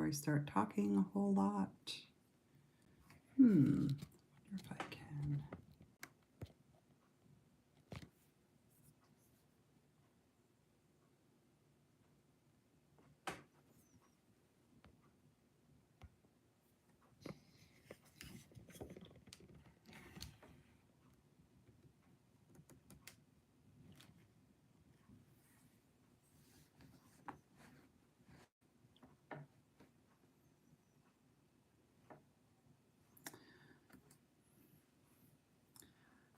before I start talking a whole lot. I wonder if I can.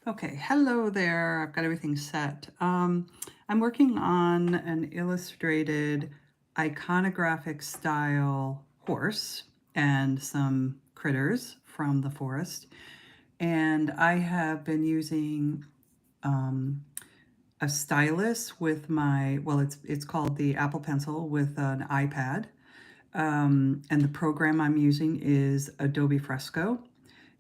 Okay, hello there. I've got everything set. I'm working on an illustrated iconographic style horse and some critters from the forest. And I have been using a stylus with my, well, it's called the Apple Pencil with an iPad. And the program I'm using is Adobe Fresco.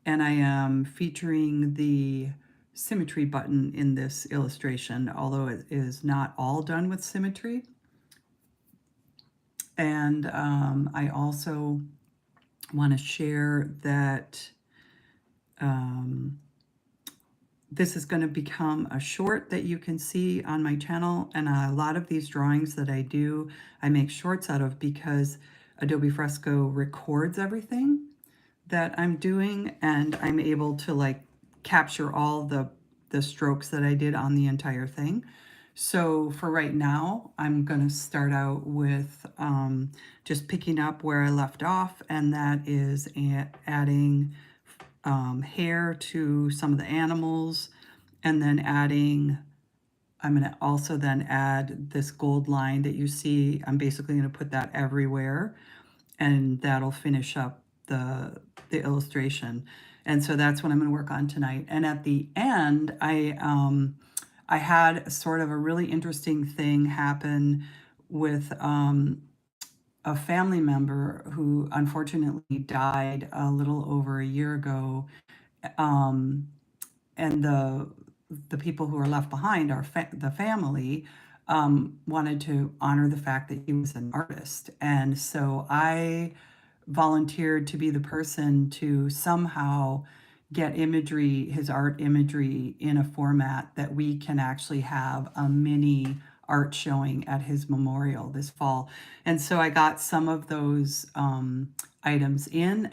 And I am featuring the symmetry button in this illustration, although it is not all done with symmetry. And I also want to share that this is going to become a short that you can see on my channel. And a lot of these drawings that I do, I make shorts out of because Adobe Fresco records everything that I'm doing, and I'm able to like capture all the strokes that I did on the entire thing. So for right now, I'm going to start out with just picking up where I left off, and that is adding hair to some of the animals, and then adding, I'm going to also then add this gold line that you see. I'm basically going to put that everywhere, and that'll finish up the illustration. And so that's what I'm going to work on tonight. And at the end, I had sort of a really interesting thing happen with a family member who unfortunately died a little over a year ago. And the people who are left behind, the family, wanted to honor the fact that he was an artist. And so I volunteered to be the person to somehow get imagery, his art imagery, in a format that we can actually have a mini art showing at his memorial this fall. And so I got some of those items in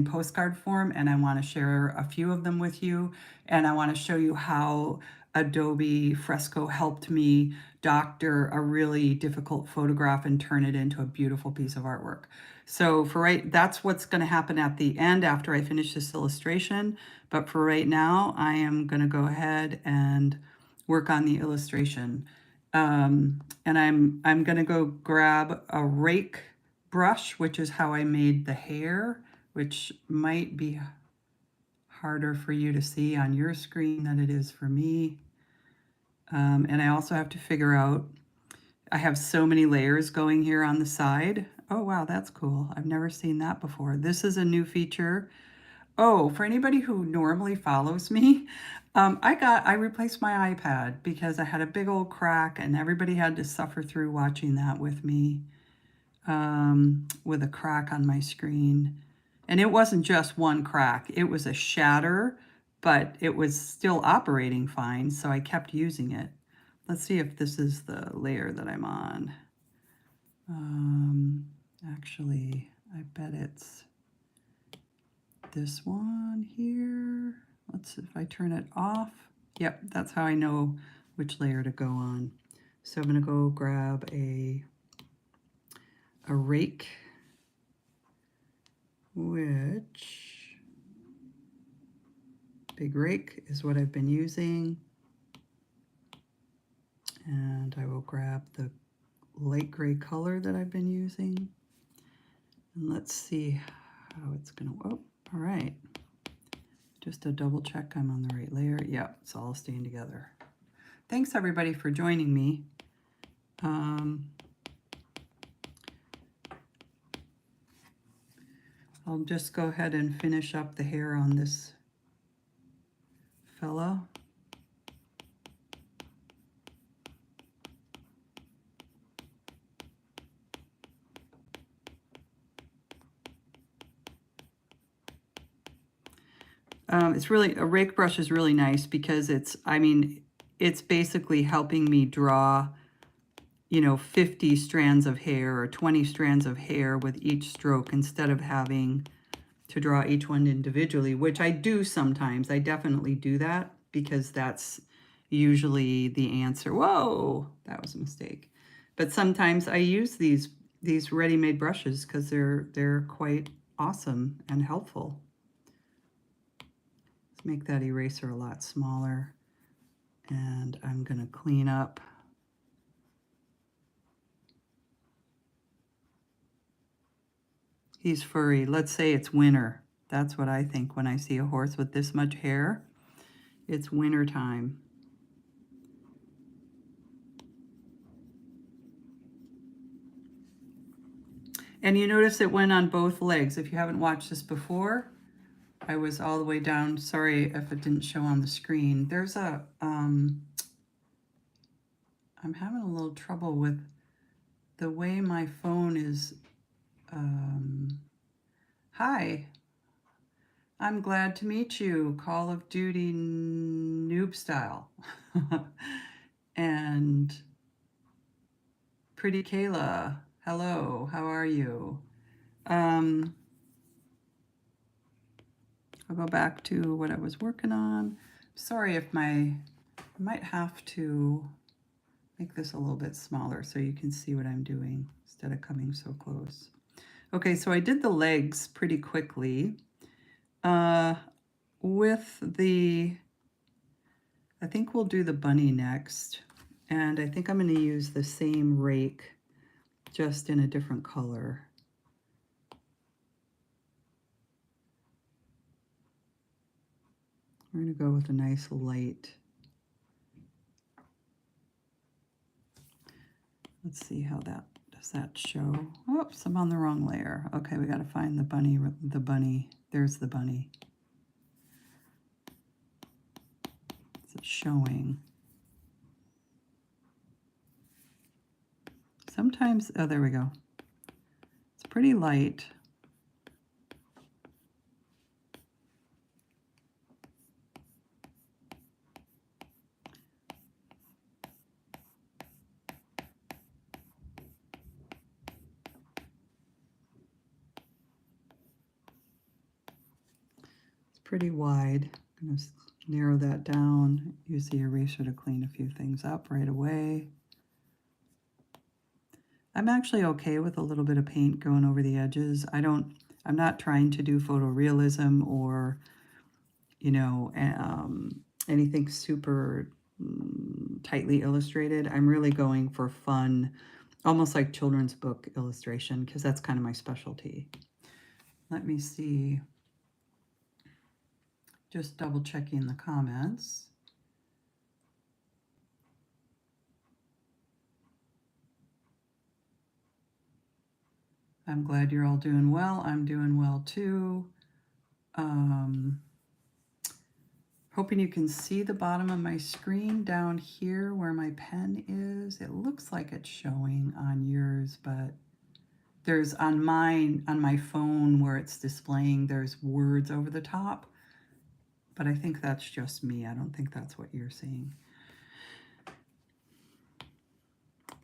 postcard form, and I want to share a few of them with you. And I want to show you how Adobe Fresco helped me doctor a really difficult photograph and turn it into a beautiful piece of artwork. So that's what's going to happen at the end after I finish this illustration. But for right now, I am going to go ahead and work on the illustration. And I'm going to go grab a rake brush, which is how I made the hair, which might be harder for you to see on your screen than it is for me. And I also have to figure out, I have so many layers going here on the side. Oh, wow, that's cool. I've never seen that before. This is a new feature. Oh, for anybody who normally follows me, I replaced my iPad because I had a big old crack and everybody had to suffer through watching that with me, with a crack on my screen. And it wasn't just one crack, it was a shatter, but it was still operating fine, so I kept using it. Let's see if this is the layer that I'm on. Actually, I bet it's this one here. Let's see if I turn it off. Yep, that's how I know which layer to go on. So I'm going to go grab a rake, which big rake is what I've been using. And I will grab the light gray color that I've been using. And let's see how it's going to, oh, all right. Just to double check I'm on the right layer. Yeah, it's all staying together. Thanks everybody for joining me. I'll just go ahead and finish up the hair on this fella. It's really, a rake brush is really nice because it's, I mean, it's basically helping me draw, you know, 50 strands of hair or 20 strands of hair with each stroke instead of having to draw each one individually, which I do sometimes. I definitely do that because that's usually the answer. Whoa, that was a mistake. But sometimes I use these ready-made brushes because they're quite awesome and helpful. Let's make that eraser a lot smaller. And I'm going to clean up. He's furry. Let's say it's winter. That's what I think when I see a horse with this much hair. It's winter time. And you notice it went on both legs. If you haven't watched this before, I was all the way down. Sorry if it didn't show on the screen. There's a, I'm having a little trouble with the way my phone is. Hi, I'm glad to meet you, Call of Duty noob style. And Pretty Kayla, hello, how are you? I'll go back to what I was working on. Sorry if I might have to make this a little bit smaller so you can see what I'm doing instead of coming so close. Okay, so I did the legs pretty quickly. With the, I think we'll do the bunny next. And I think I'm going to use the same rake, just in a different color. We're going to go with a nice light. Let's see how that, does that show? Oops, I'm on the wrong layer. Okay, we got to find the bunny, there's the bunny. It's showing. Sometimes, oh, there we go. It's pretty light. It's pretty wide. I'm going to narrow that down. Use the eraser to clean a few things up right away. I'm actually okay with a little bit of paint going over the edges. I'm not trying to do photorealism or, you know, anything super tightly illustrated. I'm really going for fun, almost like children's book illustration, because that's kind of my specialty. Let me see. Just double checking the comments. I'm glad you're all doing well. I'm doing well too. Hoping you can see the bottom of my screen down here where my pen is. It looks like it's showing on yours, but there's on my phone where it's displaying, there's words over the top. But I think that's just me. I don't think that's what you're seeing. I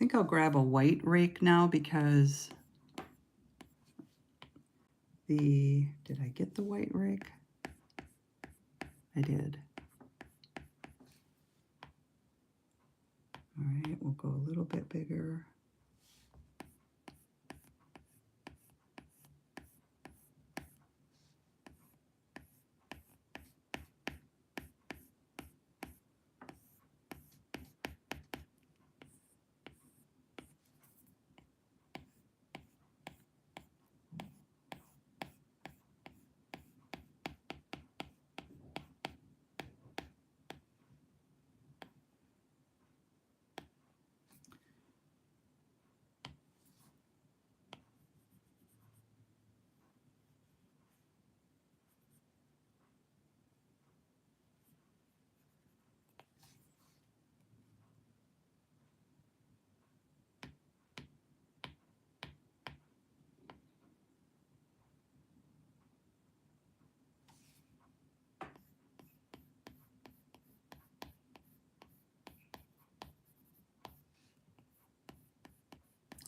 think I'll grab a white rake now because did I get the white rake? I did. All right, we'll go a little bit bigger.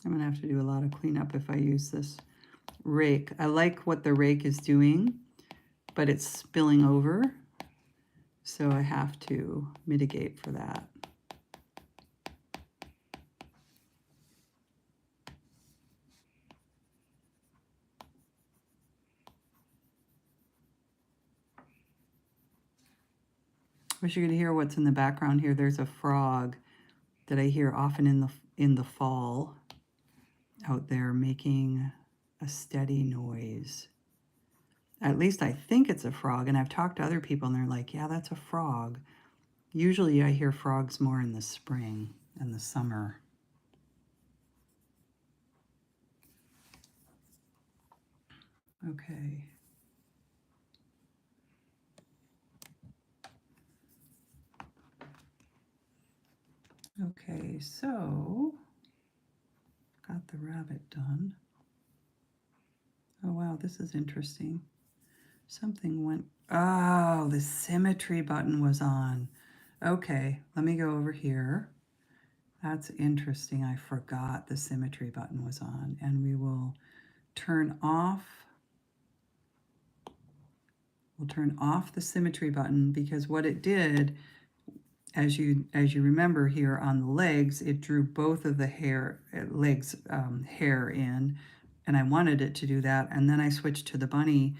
I'm gonna have to do a lot of cleanup if I use this rake. I like what the rake is doing, but it's spilling over, so I have to mitigate for that. Wish you could hear what's in the background here. There's a frog that I hear often in the fall out there making a steady noise. At least I think it's a frog, and I've talked to other people and they're like, yeah, that's a frog. Usually I hear frogs more in the spring and the summer. Okay. Okay, so got the rabbit done. Oh wow, this is interesting. Something went, oh, the symmetry button was on. Okay, let me go over here. That's interesting. I forgot the symmetry button was on, and we will turn off, the symmetry button, because what it did, as you remember here on the legs, it drew both of the hair in, and I wanted it to do that, and then I switched to the bunny,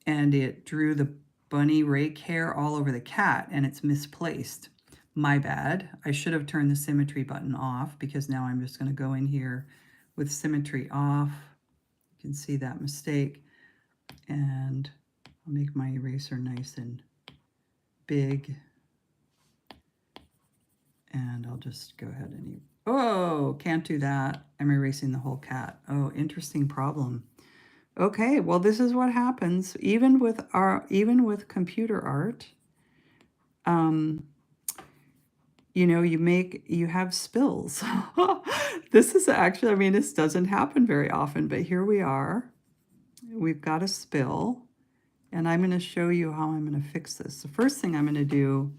and it drew the bunny rake hair all over the cat, and it's misplaced. My bad. I should have turned the symmetry button off, because now I'm just going to go in here with symmetry off. You can see that mistake, and I'll make my eraser nice and big. And I'll just go ahead and, oh, can't do that. I'm erasing the whole cat. Oh, interesting problem. Okay, well, this is what happens even with computer art. You know, you have spills. This is actually, I mean, this doesn't happen very often, but here we are. We've got a spill, and I'm going to show you how I'm going to fix this. The first thing I'm going to do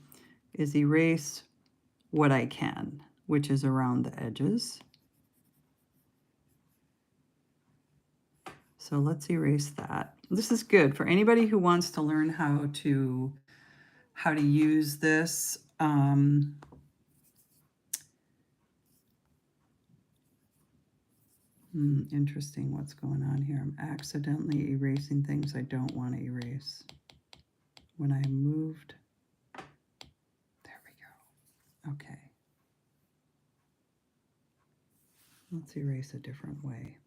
is erase what I can, which is around the edges. So let's erase that. This is good for anybody who wants to learn how to use this. Interesting what's going on here. I'm accidentally erasing things I don't want to erase. When I moved, there we go. Okay. Let's erase a different way.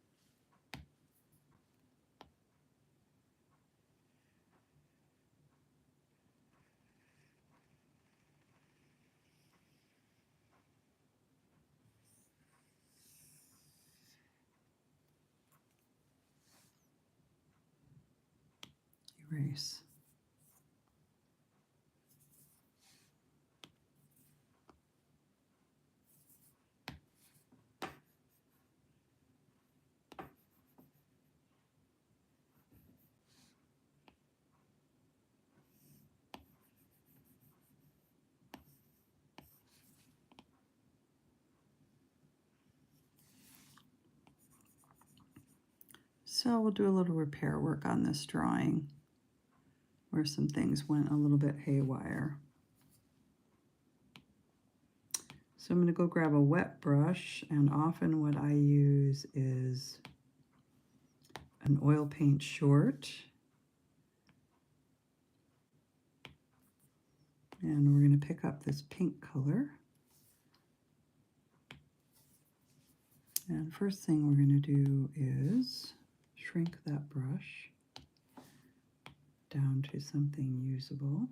Erase. So we'll do a little repair work on this drawing where some things went a little bit haywire. So I'm going to go grab a wet brush, and often what I use is an oil paint short. And we're going to pick up this pink color. And first thing we're going to do is shrink that brush down to something usable.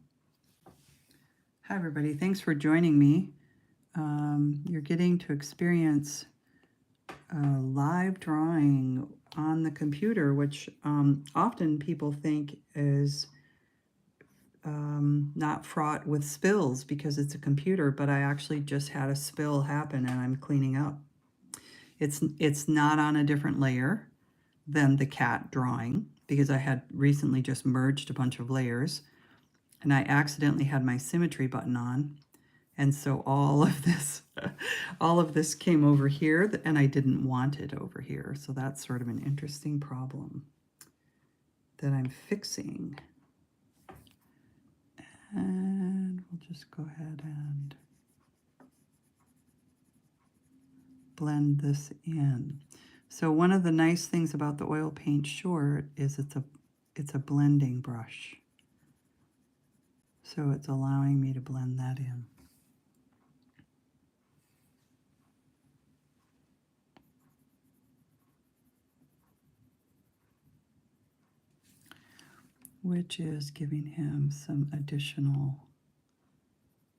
Hi everybody, thanks for joining me. You're getting to experience live drawing on the computer, which often people think is not fraught with spills because it's a computer, but I actually just had a spill happen and I'm cleaning up. It's not on a different layer than the cat drawing, because I had recently just merged a bunch of layers, and I accidentally had my symmetry button on, And so all of this, all of this came over here, and I didn't want it over here. So that's sort of an interesting problem that I'm fixing. And we'll just go ahead and blend this in. So one of the nice things about the oil paint short is it's a blending brush. So it's allowing me to blend that in. Which is giving him some additional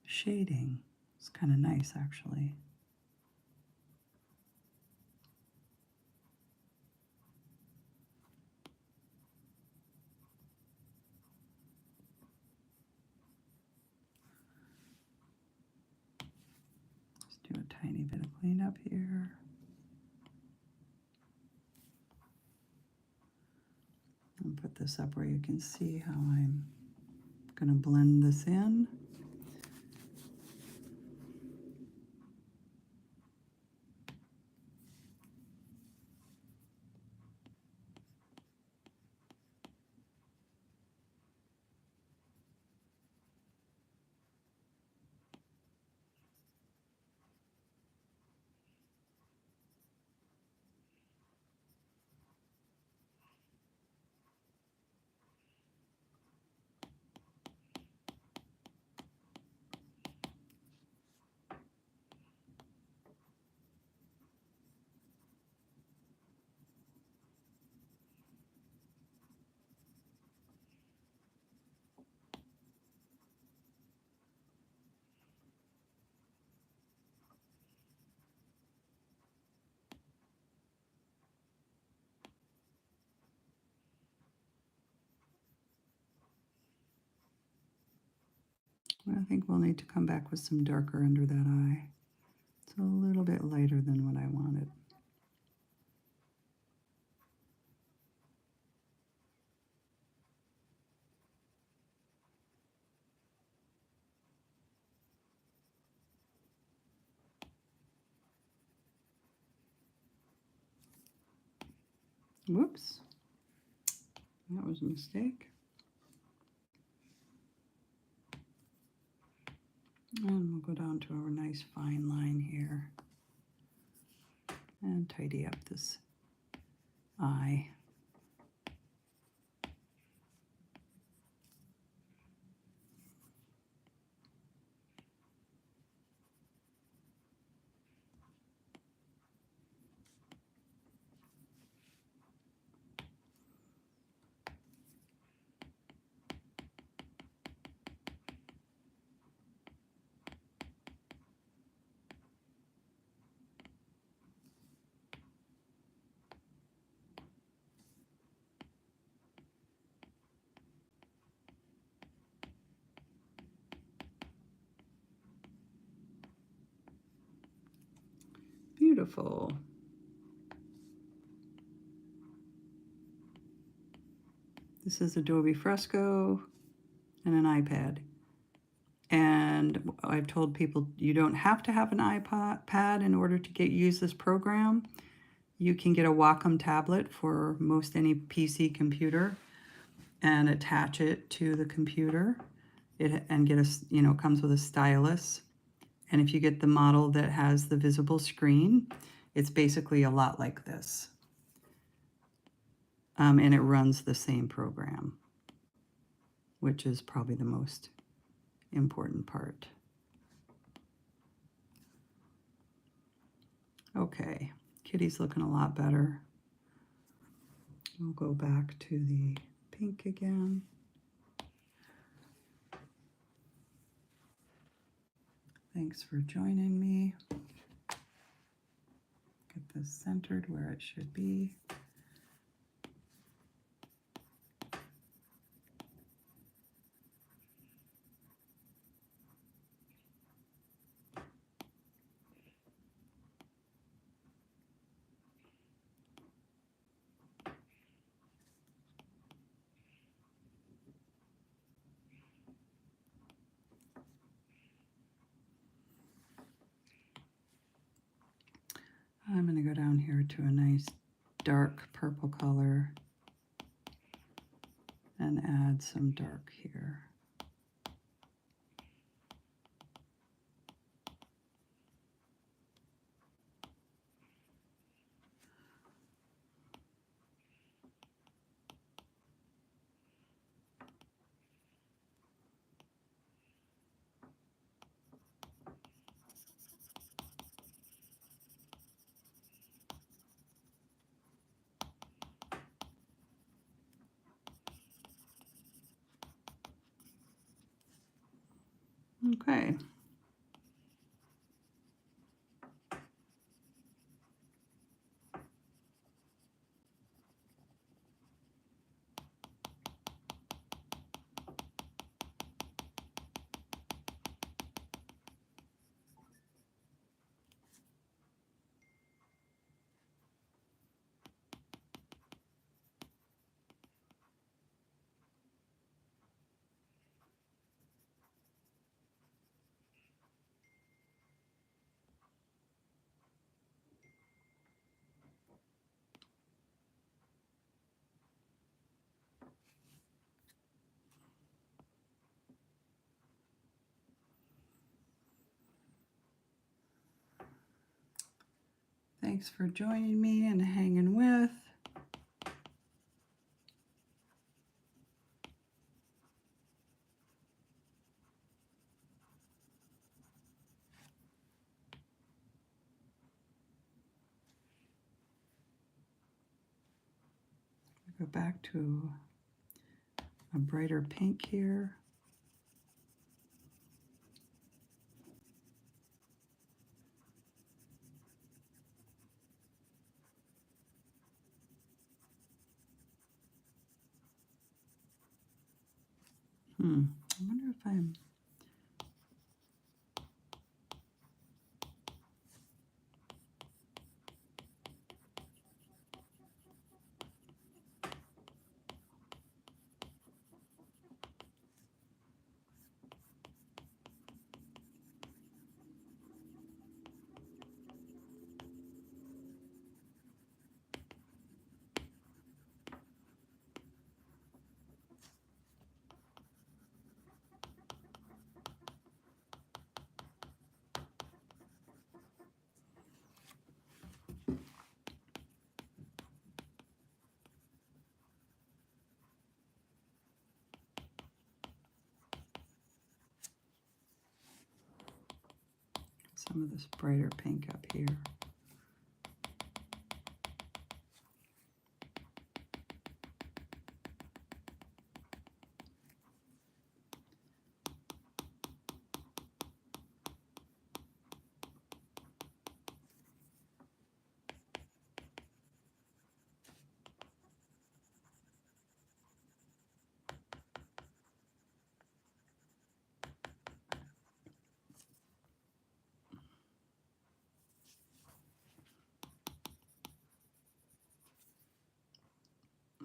shading. It's kind of nice, actually. Let's do a tiny bit of cleanup here. And put this up where you can see how I'm going to blend this in. I think we'll need to come back with some darker under that eye. It's a little bit lighter than what I wanted. Whoops, that was a mistake. And we'll go down to our nice fine line here and tidy up this eye. Beautiful. This is Adobe Fresco and an iPad. And I've told people you don't have to have an iPad in order to use this program. You can get a Wacom tablet for most any PC computer and attach it to the computer. And get comes with a stylus. And if you get the model that has the visible screen, it's basically a lot like this. And it runs the same program, which is probably the most important part. Okay, Kitty's looking a lot better. We'll go back to the pink again. Thanks for joining me. Get this centered where it should be. I'm going to go down here to a nice dark purple color and add some dark here. Okay. Thanks for joining me and hanging with. Go back to a brighter pink here. I wonder if I'm... some of this brighter pink up here.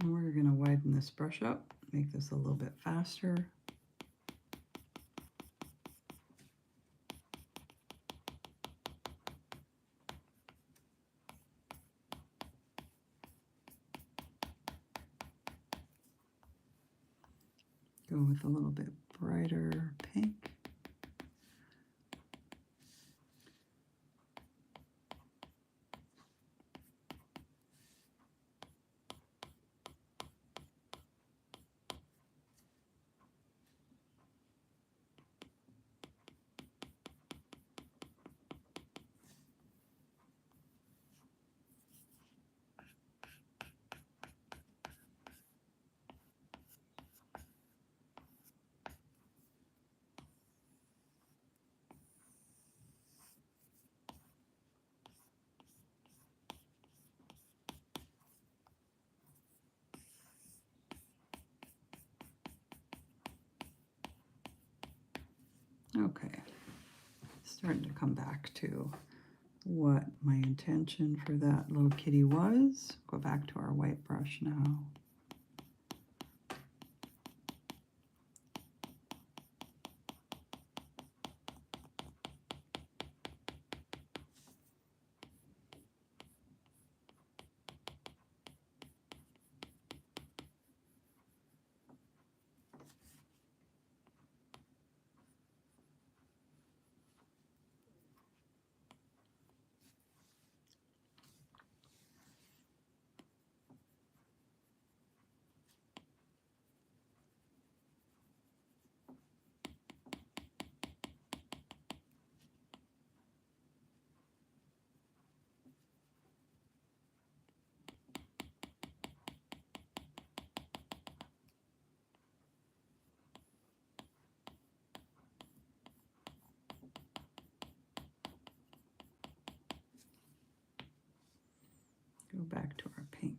We're going to widen this brush up, make this a little bit faster. Go with a little bit brighter pink. Okay, starting to come back to what my intention for that little kitty was. Go back to our white brush now. back to our pink.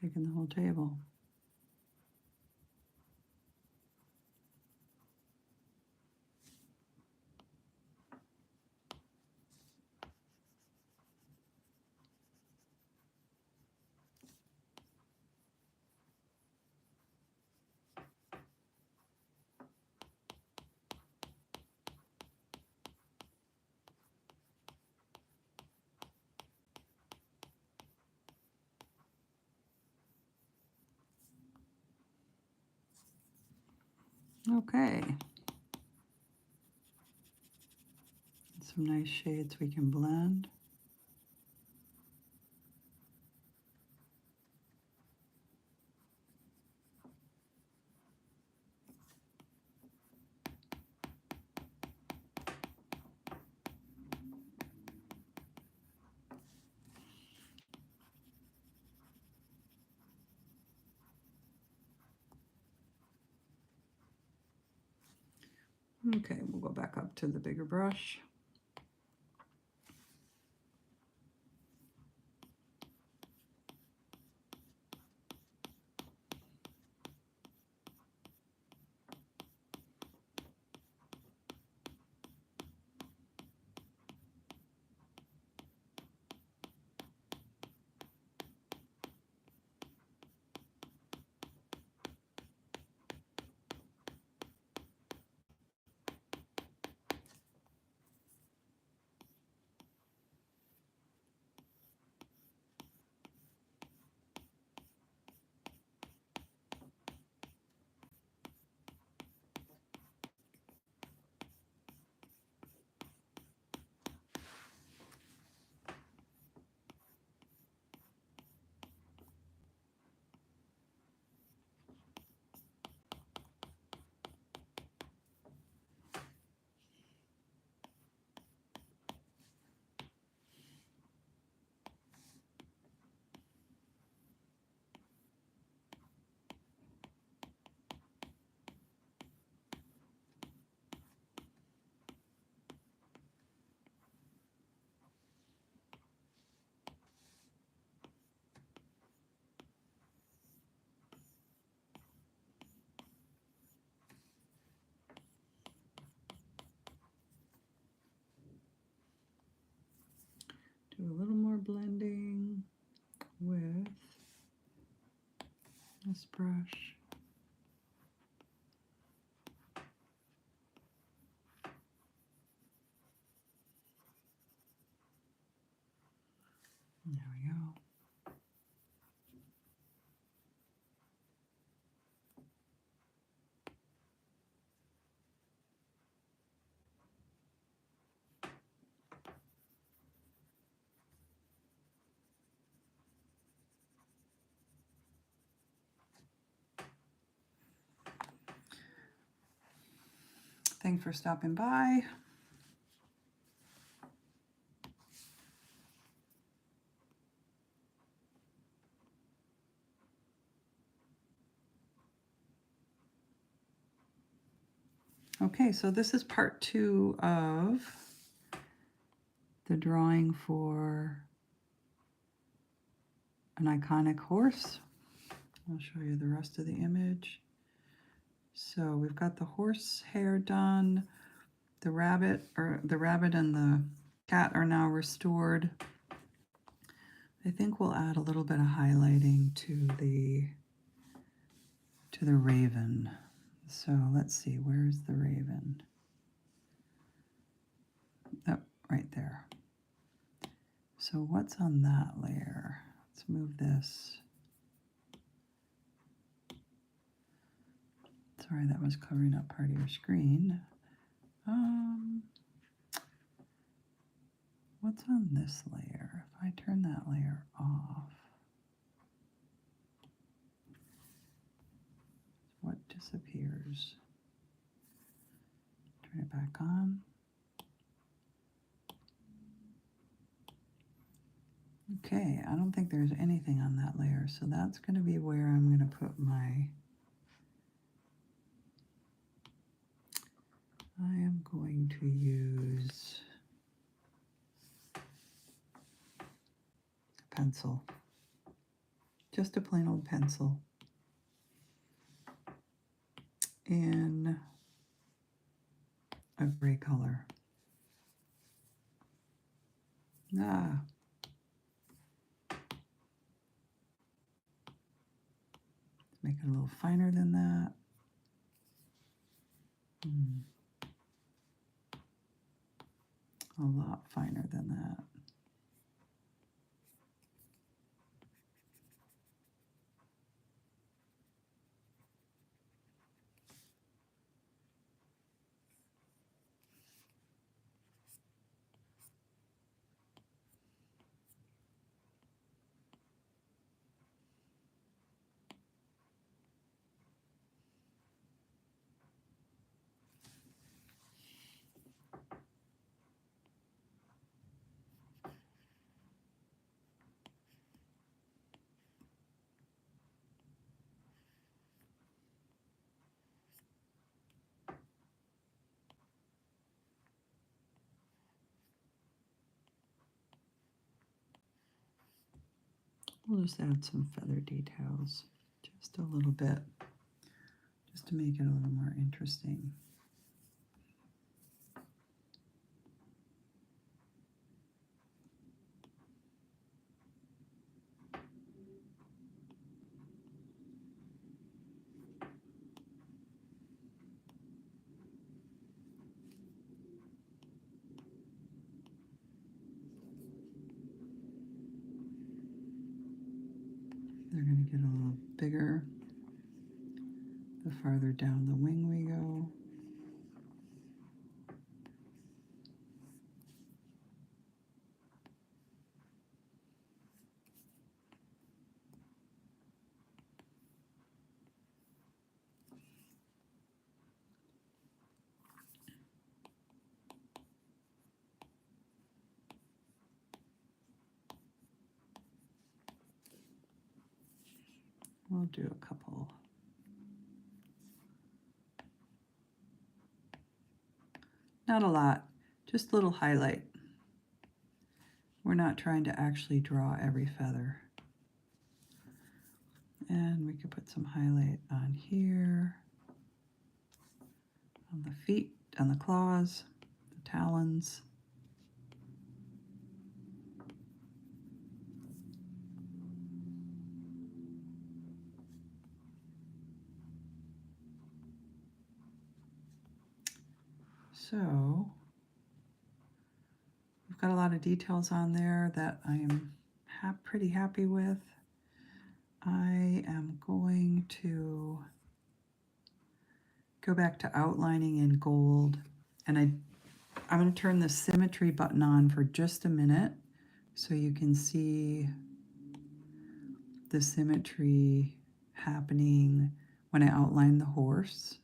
Shaking the whole table. Okay. Some nice shades we can blend. Okay, we'll go back up to the bigger brush. Do a little more blending with this brush. There we go. Thanks for stopping by. Okay, so this is part 2 of the drawing for an iconic horse. I'll show you the rest of the image. So we've got the horse hair done. The rabbit and the cat are now restored. I think we'll add a little bit of highlighting to the raven. So let's see, where's the raven? Oh, right there. So what's on that layer? Let's move this. Sorry, that was covering up part of your screen. What's on this layer? If I turn that layer off, what disappears? Turn it back on. Okay, I don't think there's anything on that layer, so that's going to be where I'm going to put my... I am going to use a pencil, just a plain old pencil, in a gray color. Ah. Make it a little finer than that. A lot finer than that. We'll just add some feather details, just a little bit, just to make it a little more interesting. They're going to get a little bigger the farther down the wing we go. We'll do a couple. Not a lot, just a little highlight. We're not trying to actually draw every feather. And we could put some highlight on here, on the feet, on the claws, the talons. So we've got a lot of details on there that I am pretty happy with. I am going to go back to outlining in gold, and I'm going to turn the symmetry button on for just a minute so you can see the symmetry happening when I outline the horse.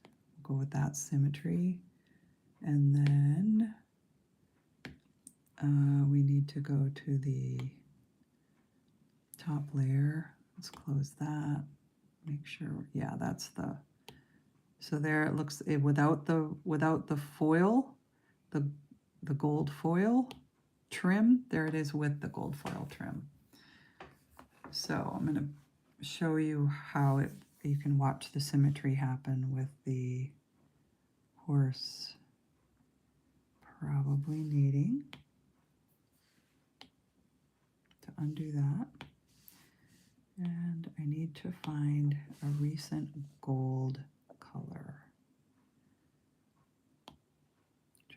We'll go with that symmetry. And then we need to go to the top layer. Let's close that. Make sure, yeah, that's the, so there it looks, without the foil, the gold foil trim, there it is with the gold foil trim. So I'm going to show you how you can watch the symmetry happen with the horse probably needing to undo that. And I need to find a recent gold color.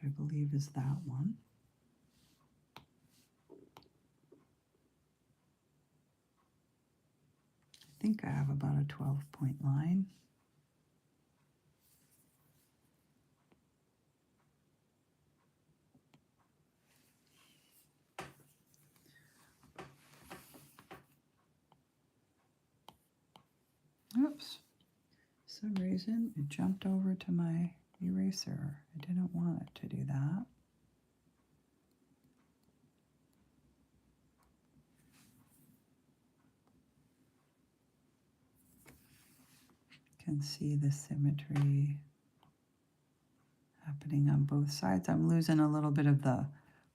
I believe is that one. I think I have about a 12-point line. Oops, for some reason it jumped over to my eraser. I didn't want it to do that. You can see the symmetry happening on both sides. I'm losing a little bit of the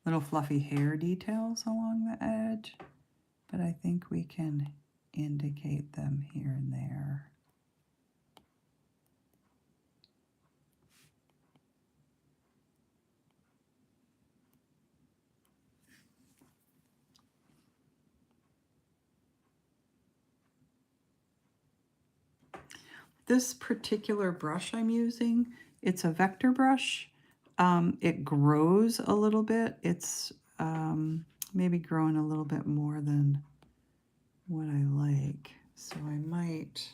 little fluffy hair details along the edge, but I think we can indicate them here and there. This particular brush I'm using, it's a vector brush. It grows a little bit. It's maybe growing a little bit more than what I like. So I might,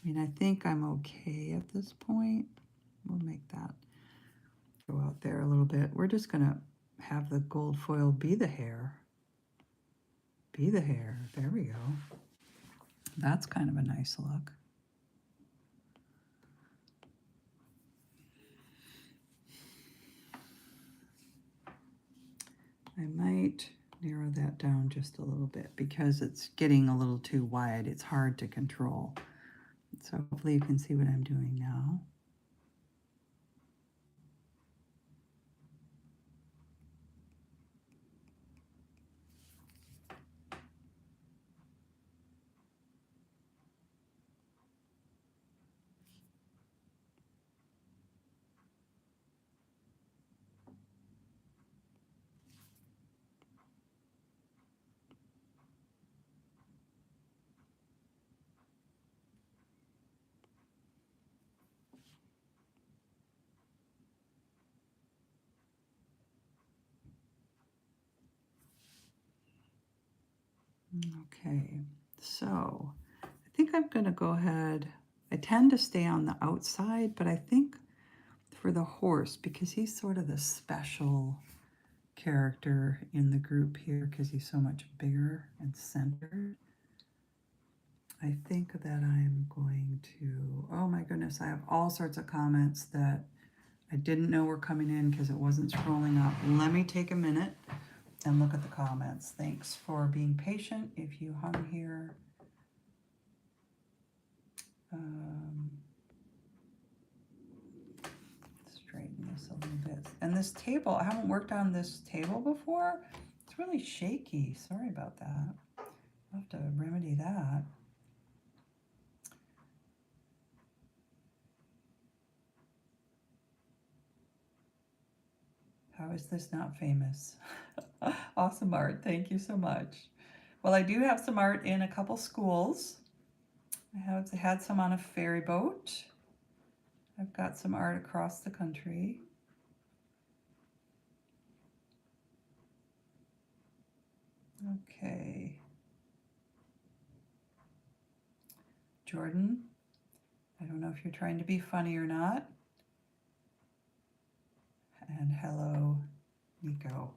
I think I'm okay at this point. We'll make that go out there a little bit. We're just gonna have the gold foil be the hair. Be the hair, there we go. That's kind of a nice look. I might narrow that down just a little bit because it's getting a little too wide. It's hard to control. So hopefully you can see what I'm doing now. Okay, so I think I'm going to go ahead. I tend to stay on the outside, but I think for the horse, because he's sort of the special character in the group here because he's so much bigger and centered, I think that I'm going to, oh my goodness, I have all sorts of comments that I didn't know were coming in because it wasn't scrolling up. Let me take a minute and look at the comments. Thanks for being patient. If you hung here, straighten this a little bit. And this table, I haven't worked on this table before. It's really shaky. Sorry about that. I'll have to remedy that. How is this not famous? Awesome art. Thank you so much. Well, I do have some art in a couple schools. I have had some on a ferry boat. I've got some art across the country. Okay. Jordan, I don't know if you're trying to be funny or not. And hello, Nico.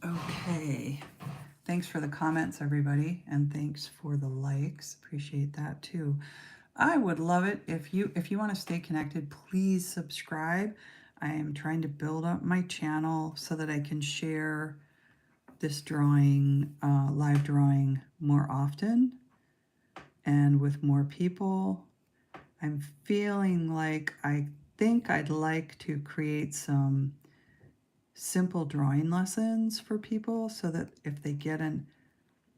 Okay. Thanks for the comments, everybody, and thanks for the likes. Appreciate that too. I would love it if you want to stay connected, please subscribe. I am trying to build up my channel so that I can share this drawing, live drawing, more often and with more people. I'm feeling like I think I'd like to create some simple drawing lessons for people so that if they get an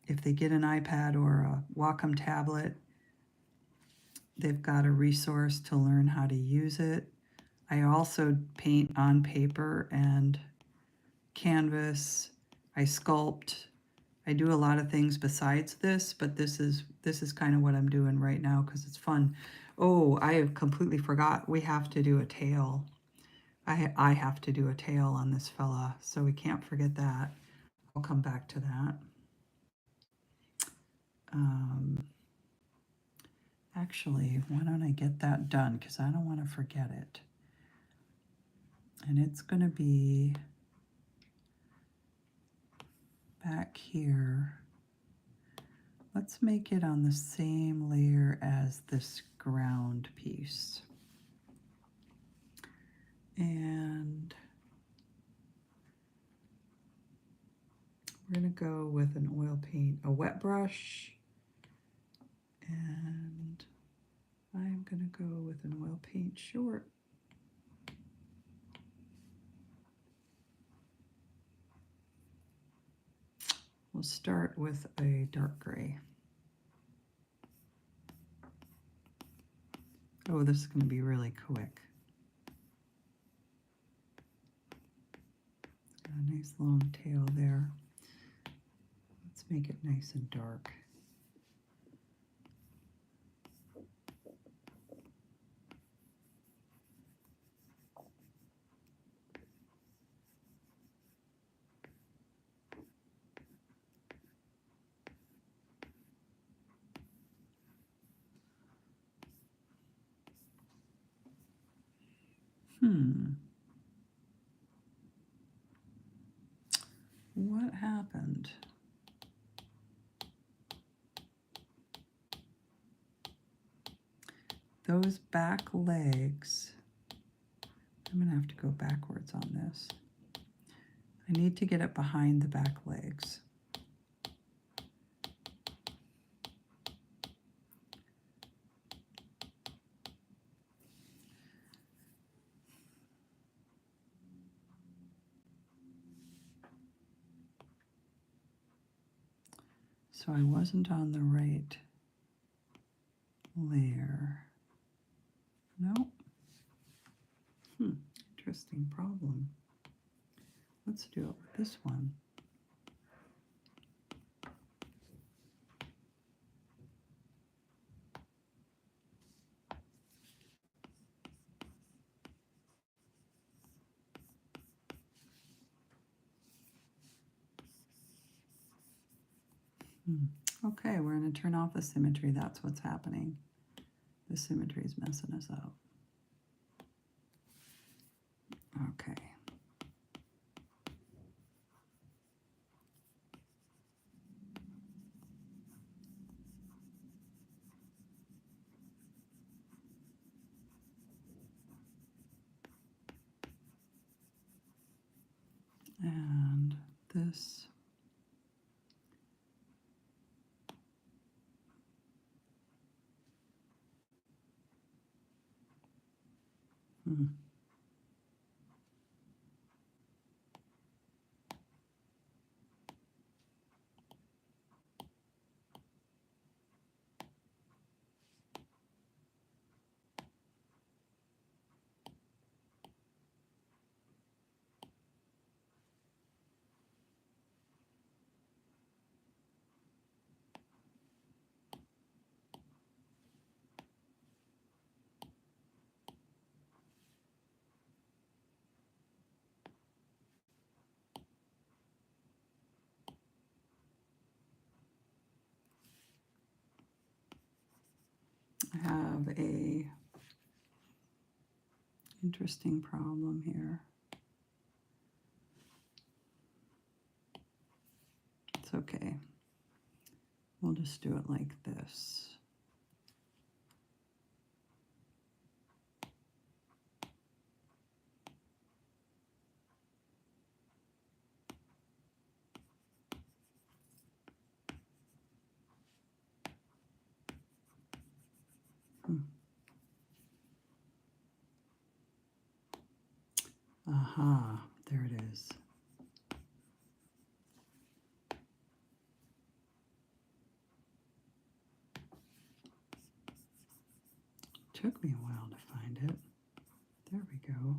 iPad or a Wacom tablet, they've got a resource to learn how to use it. I also paint on paper and canvas. I sculpt. I do a lot of things besides this, but this is kind of what I'm doing right now because it's fun. Oh, I have completely forgot. We have to do a tail. I have to do a tail on this fella, so we can't forget that. I'll come back to that. Um, Actually, why don't I get that done? Because I don't want to forget it. And it's going to be back here. Let's make it on the same layer as this ground piece. And we're going to go with an oil paint, a wet brush. And I'm going to go with an oil paint short. We'll start with a dark gray. Oh, this is going to be really quick. Got a nice long tail there. Let's make it nice and dark. What happened? Those back legs, I'm going to have to go backwards on this. I need to get it behind the back legs. So I wasn't on the right layer. Nope. Interesting problem. Let's do it with this one. Okay, we're going to turn off the symmetry. That's what's happening. The symmetry is messing us up. Okay. And this. I have a interesting problem here. It's okay. We'll just do it like this. Aha, there it is. Took me a while to find it. There we go.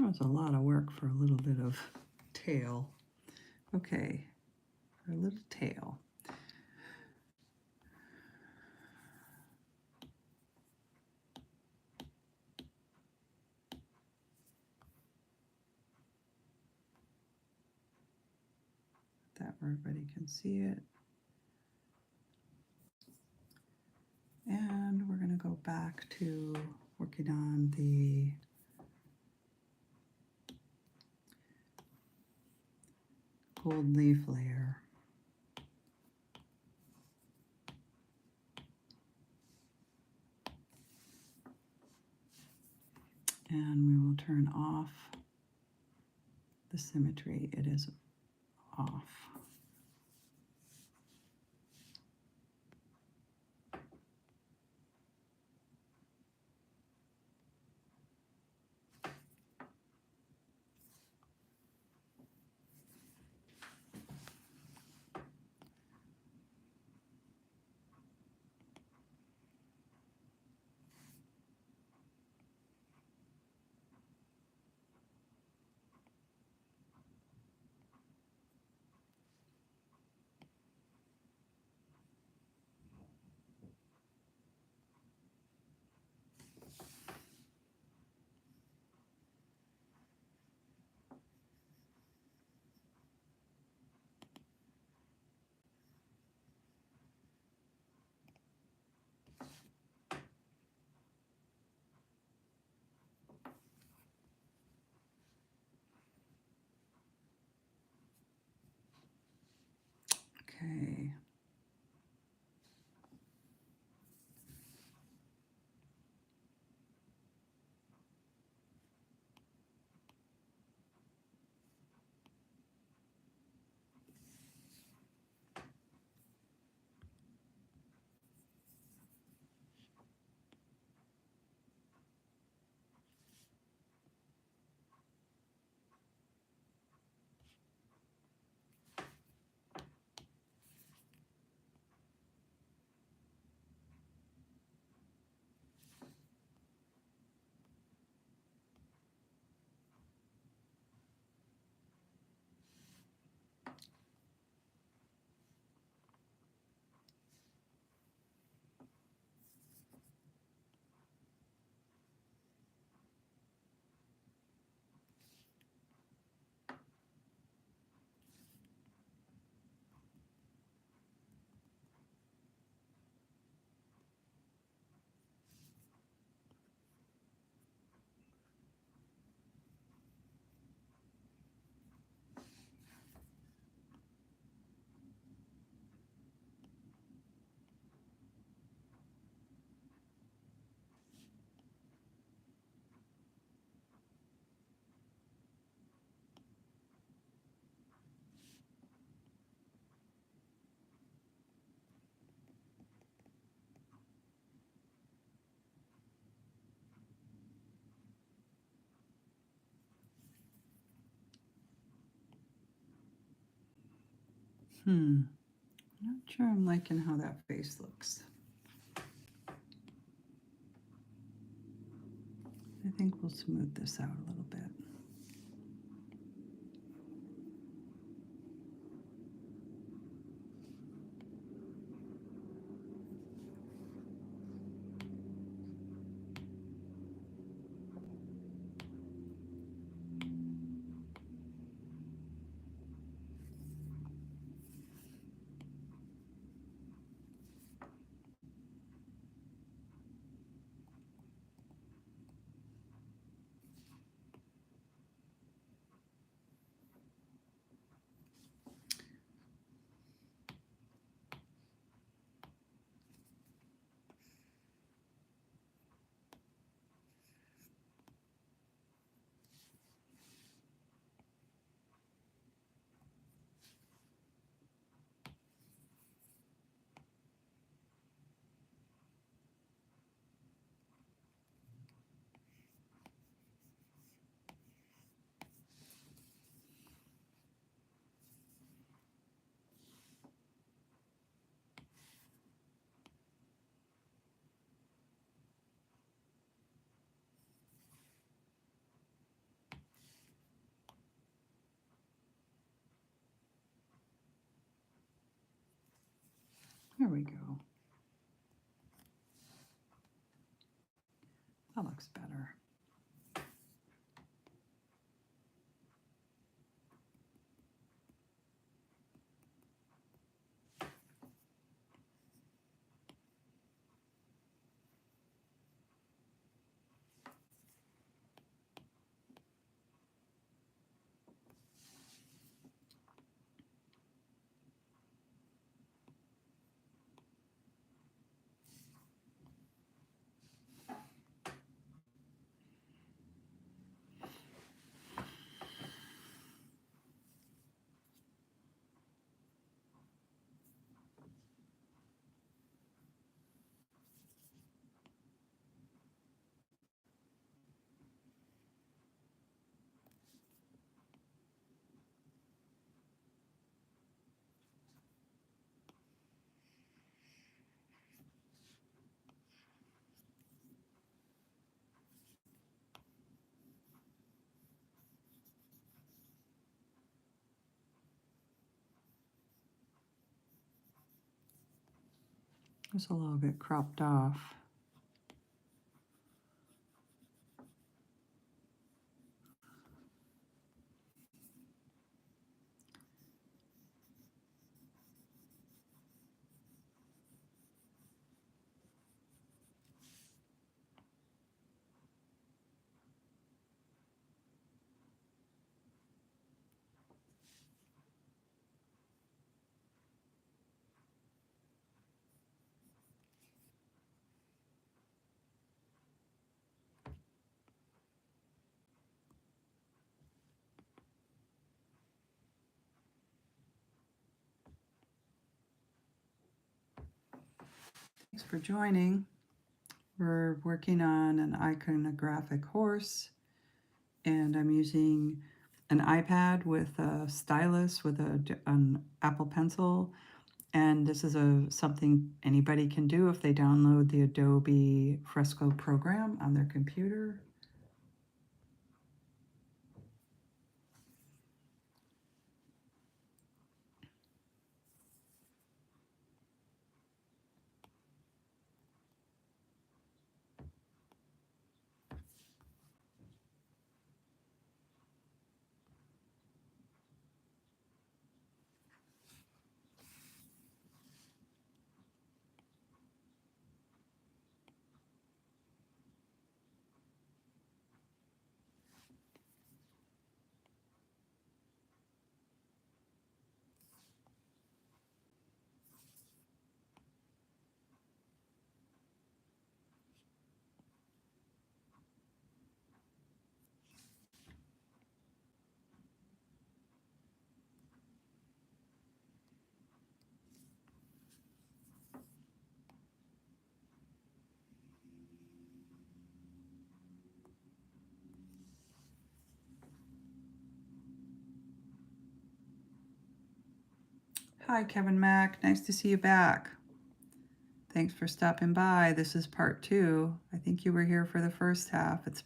That was a lot of work for a little bit of tail. Okay, for a little tail. That where everybody can see it. And we're going to go back to working on the gold leaf layer. And we will turn off the symmetry. It is off. Okay. Not sure I'm liking how that face looks. I think we'll smooth this out a little bit. There we go. That looks better. It's a little bit cropped off. Thanks for joining. We're working on an iconographic horse, and I'm using an iPad with a stylus with an Apple Pencil. And this is something anybody can do if they download the Adobe Fresco program on their computer. Hi, Kevin Mack. Nice to see you back. Thanks for stopping by. This is part 2. I think you were here for the first half. It's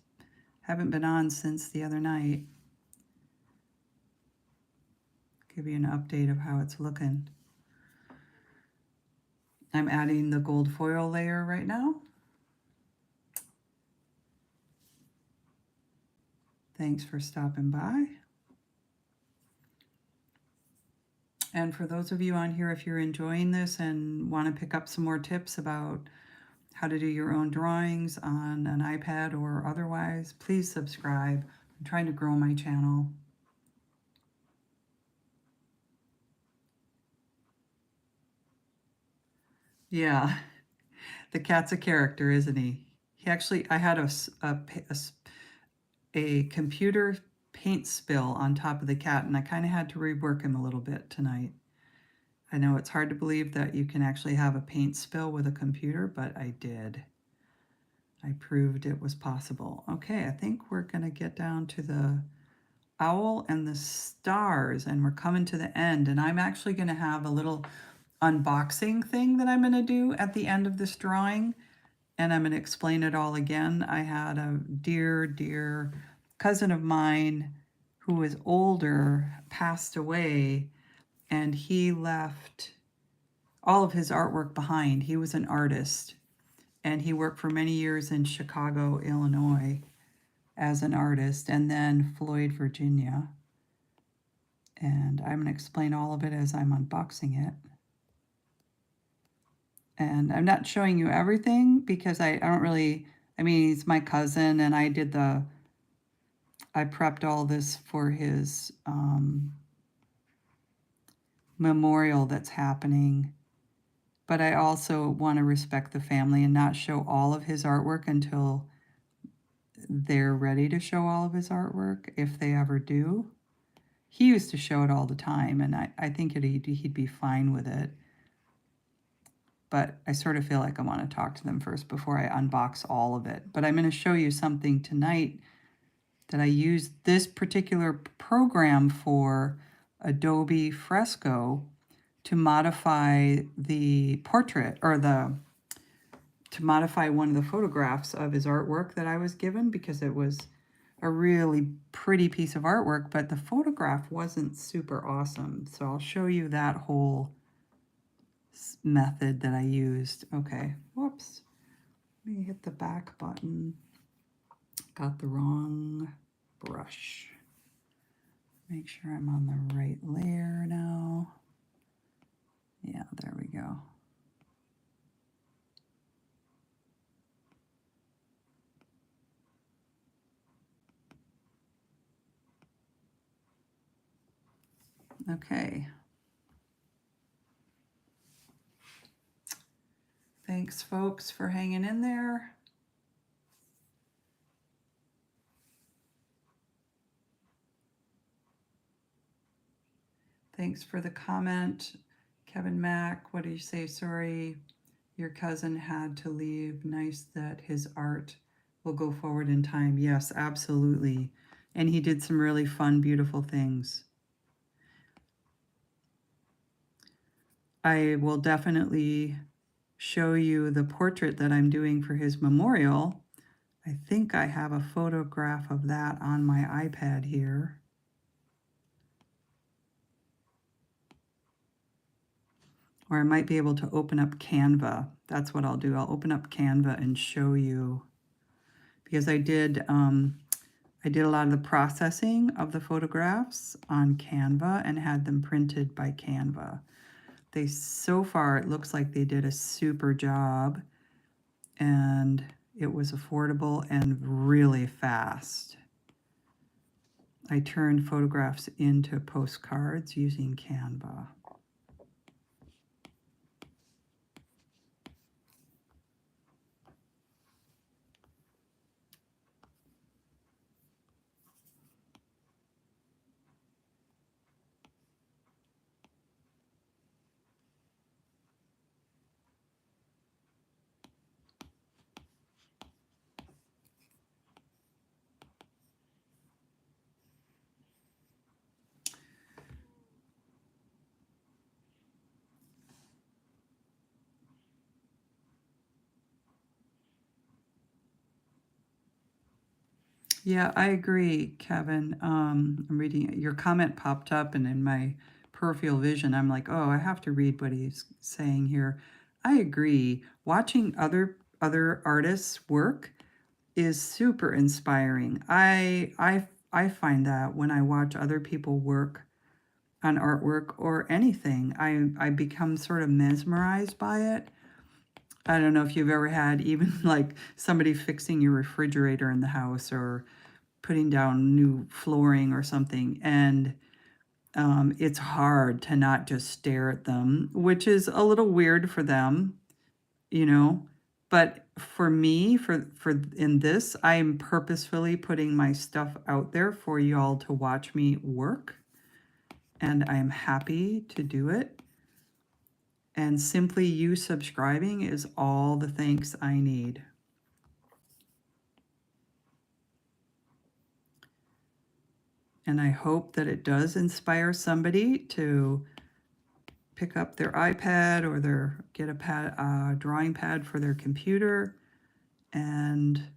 haven't been on since the other night. Give you an update of how it's looking. I'm adding the gold foil layer right now. Thanks for stopping by. And for those of you on here, if you're enjoying this and want to pick up some more tips about how to do your own drawings on an iPad or otherwise, please subscribe. I'm trying to grow my channel. Yeah, the cat's a character, isn't he? He actually, I had a computer paint spill on top of the cat, and I kind of had to rework him a little bit tonight. I know it's hard to believe that you can actually have a paint spill with a computer, but I did. I proved it was possible. Okay, I think we're going to get down to the owl and the stars, and we're coming to the end. And I'm actually going to have a little unboxing thing that I'm going to do at the end of this drawing, and I'm going to explain it all again. I had a dear cousin of mine who is older passed away, and he left all of his artwork behind. He was an artist, and he worked for many years in Chicago, Illinois as an artist, and then Floyd, Virginia. And I'm going to explain all of it as I'm unboxing it. And I'm not showing you everything because I don't really, I mean, he's my cousin, and I prepped all this for his memorial that's happening. But I also want to respect the family and not show all of his artwork until they're ready to show all of his artwork, if they ever do. He used to show it all the time, and I think he'd be fine with it. But I sort of feel like I want to talk to them first before I unbox all of it. But I'm going to show you something tonight that I used this particular program for, Adobe Fresco, to modify the portrait, or to modify one of the photographs of his artwork that I was given, because it was a really pretty piece of artwork, but the photograph wasn't super awesome. So I'll show you that whole method that I used. Okay, whoops. Let me hit the back button. Got the wrong brush. Make sure I'm on the right layer now. Yeah, there we go. Okay. Thanks, folks, for hanging in there. Thanks for the comment. Kevin Mack, what did you say? Sorry, your cousin had to leave. Nice that his art will go forward in time. Yes, absolutely. And he did some really fun, beautiful things. I will definitely show you the portrait that I'm doing for his memorial. I think I have a photograph of that on my iPad here. Or I might be able to open up Canva. That's what I'll do. I'll open up Canva and show you, because I did a lot of the processing of the photographs on Canva and had them printed by Canva. So far, it looks like they did a super job, and it was affordable and really fast. I turned photographs into postcards using Canva. Yeah, I agree, Kevin. I'm reading your comment popped up, and in my peripheral vision, I'm like, oh, I have to read what he's saying here. I agree. Watching other artists work is super inspiring. I find that when I watch other people work on artwork or anything, I become sort of mesmerized by it. I don't know if you've ever had even like somebody fixing your refrigerator in the house, or putting down new flooring or something, and it's hard to not just stare at them, which is a little weird for them, you know. But for me, for in this, I'm purposefully putting my stuff out there for y'all to watch me work, and I'm happy to do it. And simply you subscribing is all the thanks I need. And I hope that it does inspire somebody to pick up their iPad, or get a drawing pad for their computer, and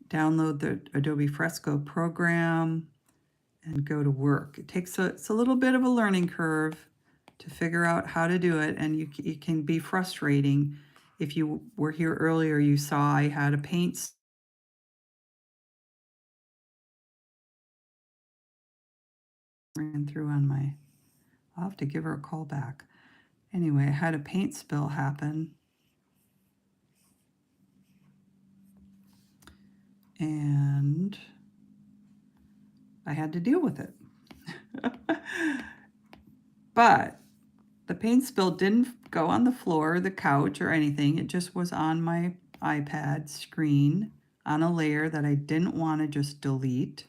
download the Adobe Fresco program and go to work. It's a little bit of a learning curve, to figure out how to do it, and it can be frustrating. If you were here earlier, you saw I had a paint ran through on my, I'll have to give her a call back. Anyway, I had a paint spill happen, and I had to deal with it. But the paint spill didn't go on the floor, the couch, or anything. It just was on my iPad screen on a layer that I didn't want to just delete.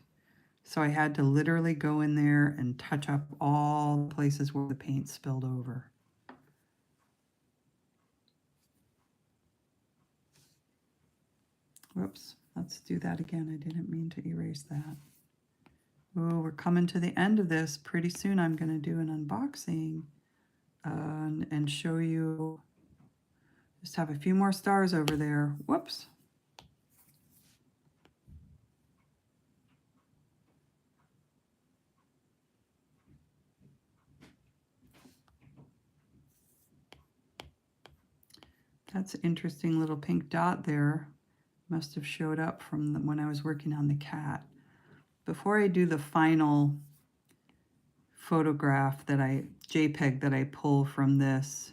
So I had to literally go in there and touch up all the places where the paint spilled over. Whoops, let's do that again. I didn't mean to erase that. Oh, we're coming to the end of this. Pretty soon I'm going to do an unboxing and show you. Just have a few more stars over there. Whoops. That's an interesting little pink dot there. Must have showed up from when I was working on the cat. Before I do the final photograph that JPEG that I pull from this,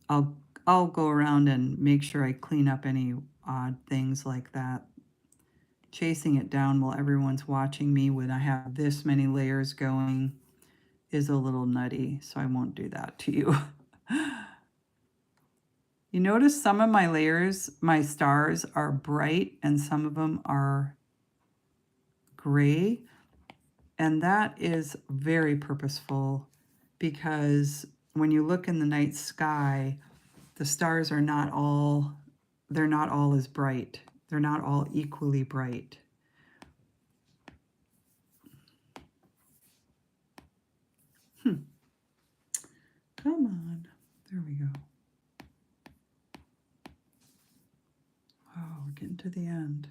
I'll go around and make sure I clean up any odd things like that. Chasing it down while everyone's watching me when I have this many layers going is a little nutty, so I won't do that to you. You notice some of my layers, my stars are bright and some of them are gray. And that is very purposeful because when you look in the night sky, the stars are not all, they're not all as bright. They're not all equally bright. Come on. There we go. Oh, we're getting to the end.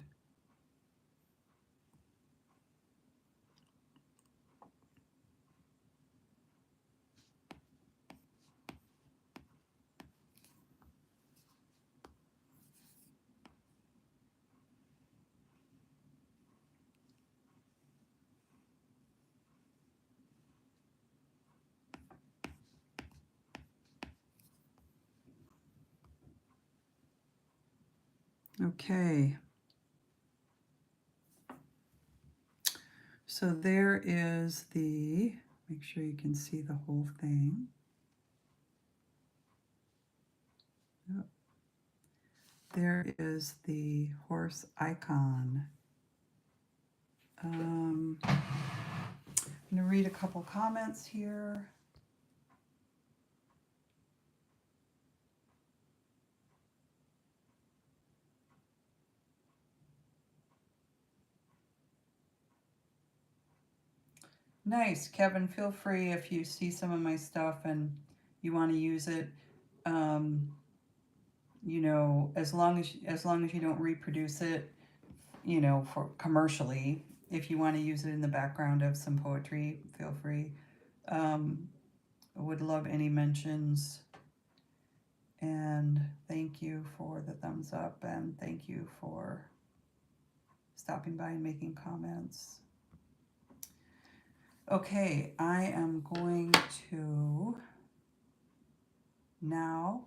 Okay. So there is the, make sure you can see the whole thing. Yep. There is the horse icon. I'm going to read a couple comments here. Nice, Kevin, feel free if you see some of my stuff and you want to use it. You know, as long as you don't reproduce it, you know, for commercially, if you want to use it in the background of some poetry, feel free. I would love any mentions. And thank you for the thumbs up, and thank you for stopping by and making comments. Okay, I am going to now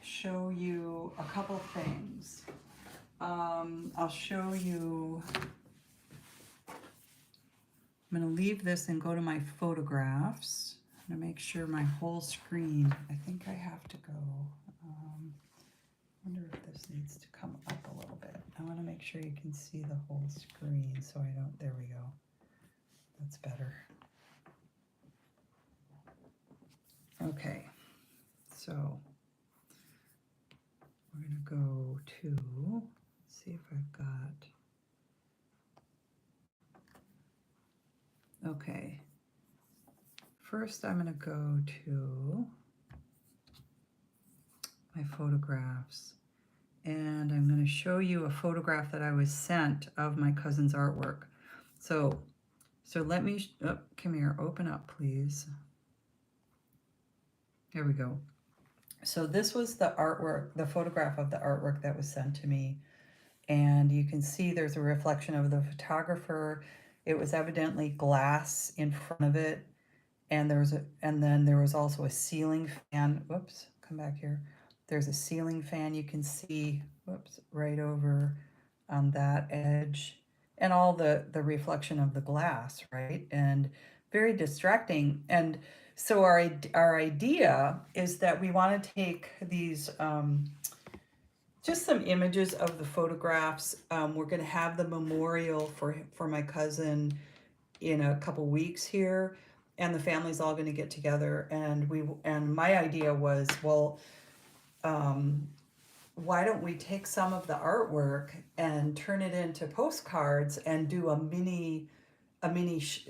show you a couple things. I'll show you, I'm going to leave this and go to my photographs. I'm going to make sure my whole screen, I think I have to go. I wonder if this needs to come up a little bit. I want to make sure you can see the whole screen so I don't, there we go. That's better. Okay, so we're going to go to, let's see if I've got, okay. First, I'm going to go to my photographs, and I'm going to show you a photograph that I was sent of my cousin's artwork. So let me, oh, come here, open up, please. Here we go. So this was the artwork, the photograph of the artwork that was sent to me. And you can see there's a reflection of the photographer. It was evidently glass in front of it. And then there was also a ceiling fan. Whoops, come back here. There's a ceiling fan you can see, whoops, right over on that edge. And all the reflection of the glass, right? And very distracting. And so our idea is that we want to take these just some images of the photographs. We're going to have the memorial for my cousin in a couple weeks here, and the family's all going to get together. And my idea was, well, um, why don't we take some of the artwork and turn it into postcards and do a mini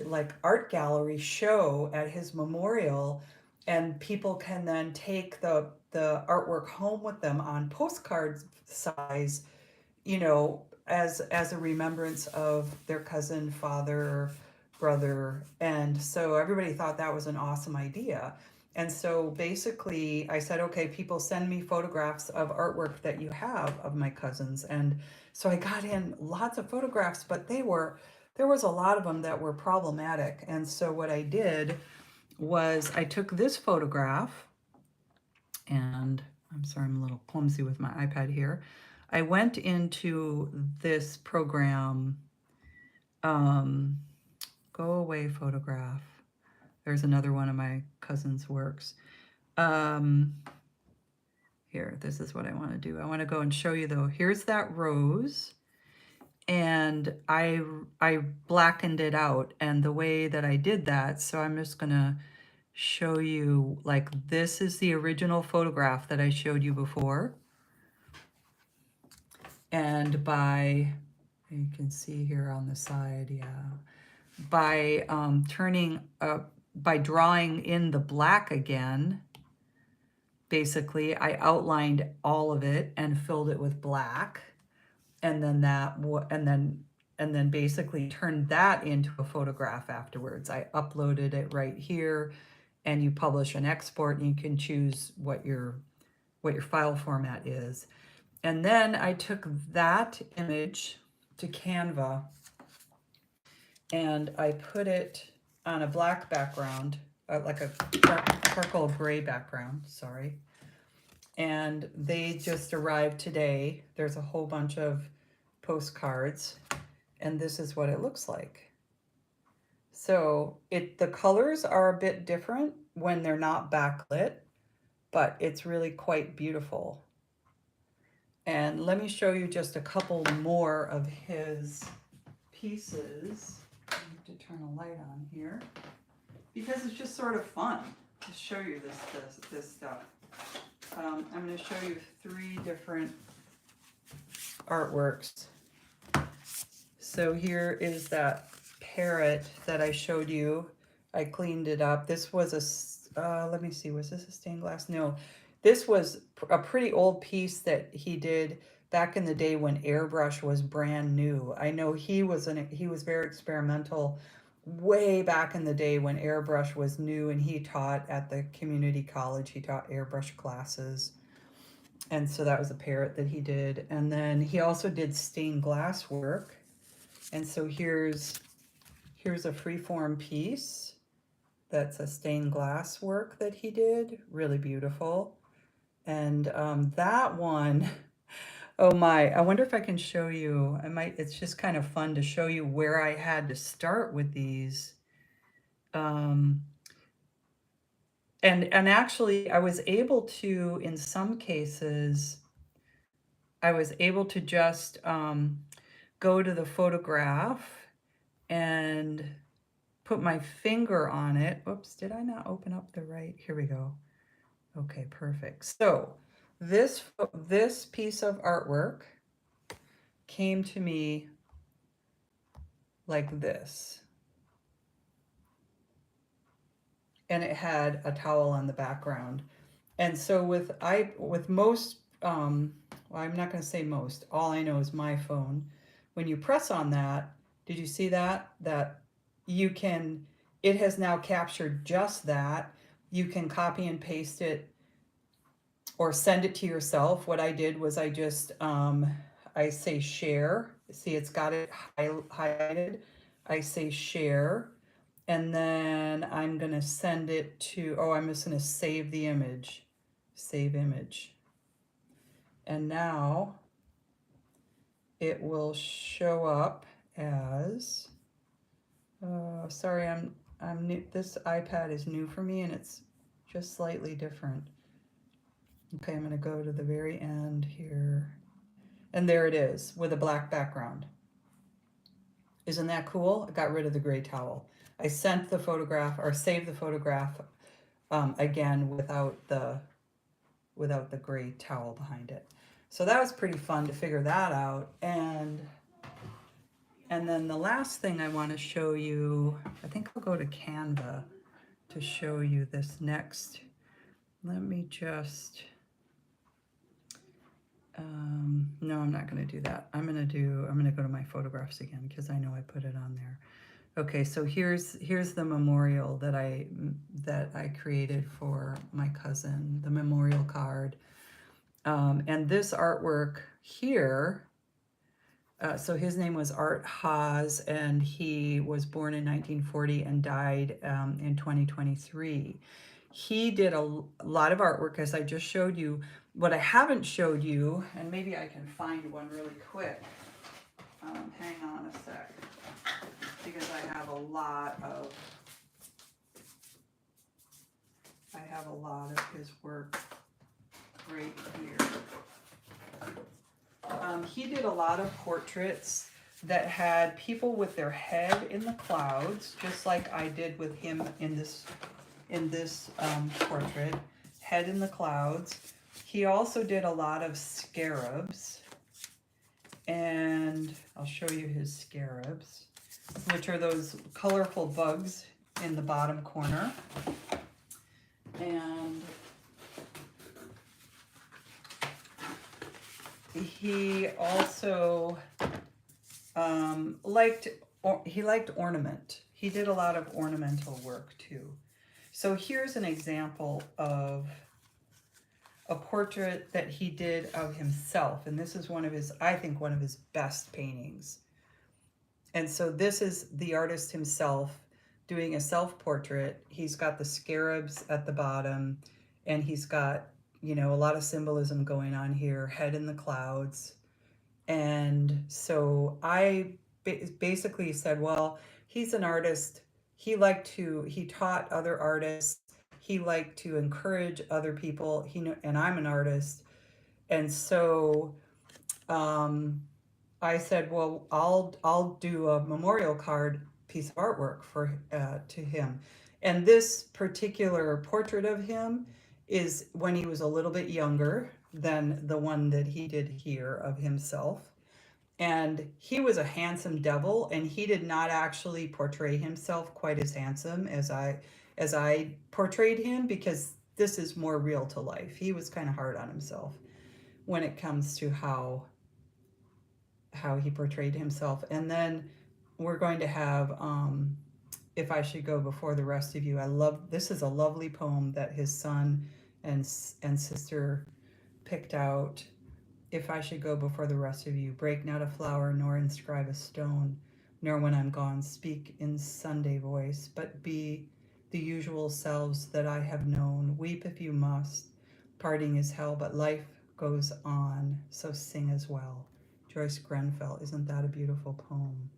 like art gallery show at his memorial, and people can then take the artwork home with them on postcard size, as a remembrance of their cousin, father, brother. And so everybody thought that was an awesome idea. And so basically I said, okay, people send me photographs of artwork that you have of my cousins. And so I got in lots of photographs, but there was a lot of them that were problematic. And so what I did was I took this photograph, and I'm sorry, I'm a little clumsy with my iPad here. I went into this program, um, go away photograph. There's another one of my cousin's works. Um, Here, this is what I want to do. I want to go and show you though. Here's that rose, and I blackened it out, and the way that I did that, so I'm just gonna show you, like, this is the original photograph that I showed you before. And you can see here on the side, yeah, by by drawing in the black again, basically I outlined all of it and filled it with black, and then and then basically turned that into a photograph afterwards. I uploaded it right here, and you publish an export, and you can choose what your file format is. And then I took that image to Canva and I put it on a black background, like a charcoal gray background, sorry. And they just arrived today. There's a whole bunch of postcards, and this is what it looks like. So the colors are a bit different when they're not backlit, but it's really quite beautiful. And let me show you just a couple more of his pieces. I have to turn a light on here because it's just sort of fun to show you this stuff. I'm going to show you 3 different artworks. So here is that parrot that I showed you. I cleaned it up. This was let me see, was this a stained glass? No, this was a pretty old piece that he did back in the day when airbrush was brand new. I know he was very experimental way back in the day when airbrush was new, and he taught at the community college. He taught airbrush classes. And so that was a parrot that he did. And then he also did stained glass work. And so here's a freeform piece that's a stained glass work that he did, really beautiful. And that one, oh my, I wonder if I can show you. It's just kind of fun to show you where I had to start with these. And actually I was able to, in some cases, I was able to just go to the photograph and put my finger on it. Oops, did I not open up the right? Here we go. Okay, perfect. So this piece of artwork came to me like this. And it had a towel on the background. And so with most, well, I'm not going to say most, all I know is my phone. When you press on that, did you see that? That it has now captured just that, You can copy and paste it or send it to yourself. What I did was I just, I say share. See, it's got it highlighted. I say share. And then I'm going to send it to, oh, I'm just going to save the image. Save image. And now it will show up as, sorry, I'm new. This iPad is new for me and it's just slightly different. Okay, I'm going to go to the very end here. And there it is with a black background. Isn't that cool? I got rid of the gray towel. I sent the photograph or saved the photograph again without the gray towel behind it. So that was pretty fun to figure that out. And then the last thing I want to show you, I think I'll go to Canva to show you this next. Let me just, no, I'm not going to do that. I'm going to go to my photographs again because I know I put it on there. Okay, so here's the memorial that I created for my cousin, the memorial card. And this artwork here, so his name was Art Haas, and he was born in 1940 and died in 2023. He did a lot of artwork, as I just showed you. What I haven't showed you, and maybe I can find one really quick. Hang on a sec, because I have a lot of his work right here. He did a lot of portraits that had people with their head in the clouds, just like I did with him in this portrait, head in the clouds. He also did a lot of scarabs, and I'll show you his scarabs, which are those colorful bugs in the bottom corner. And he also liked ornament. He did a lot of ornamental work too. So here's an example of a portrait that he did of himself, and this is I think one of his best paintings. And so this is the artist himself doing a self-portrait. He's got the scarabs at the bottom, and he's got, a lot of symbolism going on here, head in the clouds. And so I basically said, well, he's an artist. He taught other artists. He liked to encourage other people. And I'm an artist. And so I said, well, I'll do a memorial card piece of artwork to him. And this particular portrait of him is when he was a little bit younger than the one that he did here of himself. And he was a handsome devil, and he did not actually portray himself quite as handsome as I portrayed him, because this is more real to life. He was kind of hard on himself when it comes to how he portrayed himself. And then we're going to have If I Should Go Before the Rest of You. This is a lovely poem that his son and sister picked out. If I should go before the rest of you, break not a flower, nor inscribe a stone, nor when I'm gone speak in Sunday voice, but be the usual selves that I have known. Weep if you must, parting is hell, but life goes on, so sing as well. Joyce Grenfell. Isn't that a beautiful poem?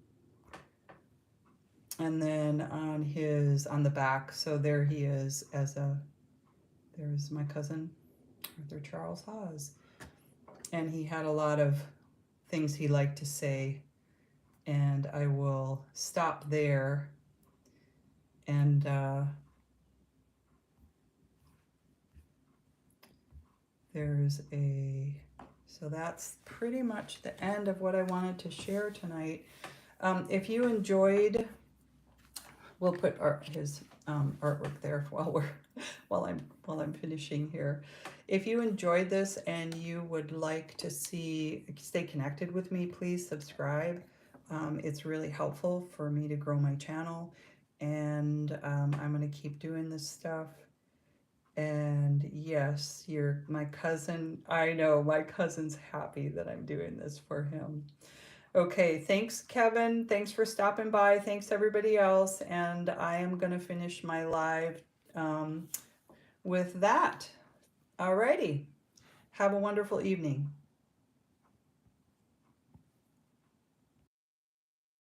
And then on the back, so there he is there's my cousin, Arthur Charles Haas. And he had a lot of things he liked to say, and I will stop there. And so that's pretty much the end of what I wanted to share tonight. If you enjoyed, we'll put his artwork there while I'm finishing here. If you enjoyed this and you would like to stay connected with me, please subscribe. It's really helpful for me to grow my channel, and I'm going to keep doing this stuff. And yes, you're my cousin. I know my cousin's happy that I'm doing this for him. Okay, thanks, Kevin. Thanks for stopping by. Thanks, everybody else. And I am going to finish my live with that. Alrighty. Have a wonderful evening.